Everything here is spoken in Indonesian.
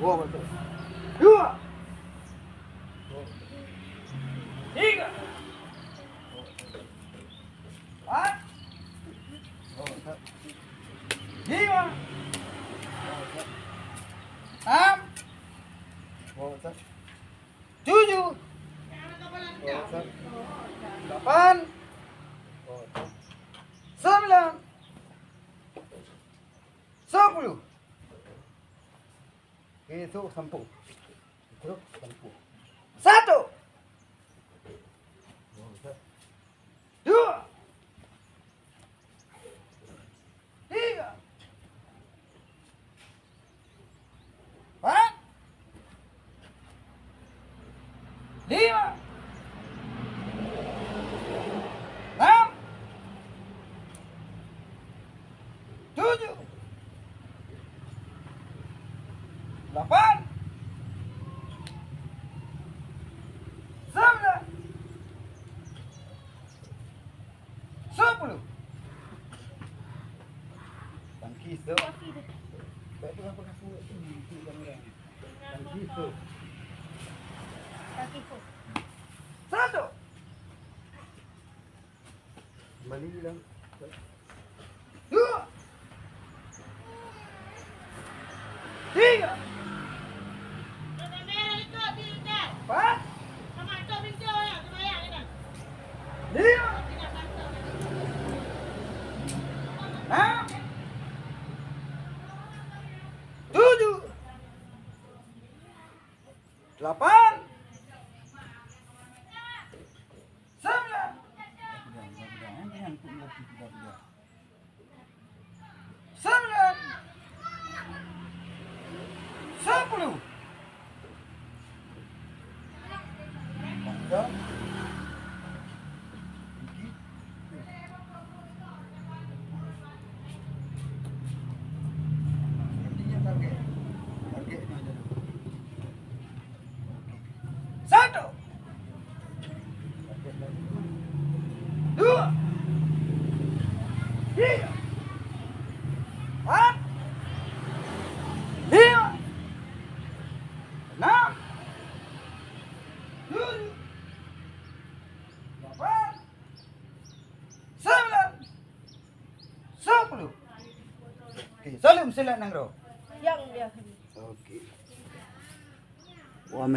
Dua. Tiga. Empat. Lima. Enam. Tujuh. Delapan. Sembilan. 10. Itu sampu. Itu sampu. 1. 2. 3. 4. 5. 6. 7. 8. 9. 10. Tangkis tu. Tak apa aku itu kamera. Tangkis tu. Kaki po. 1. Mali lang. 2. 3. 4. 5. 6. 7. 8. 9. 10. Satu. 2. 3. 4. 5. 6. 7. 8. 9. 10. Okey, salam sila nang ro. Yang dia. Okey. Wa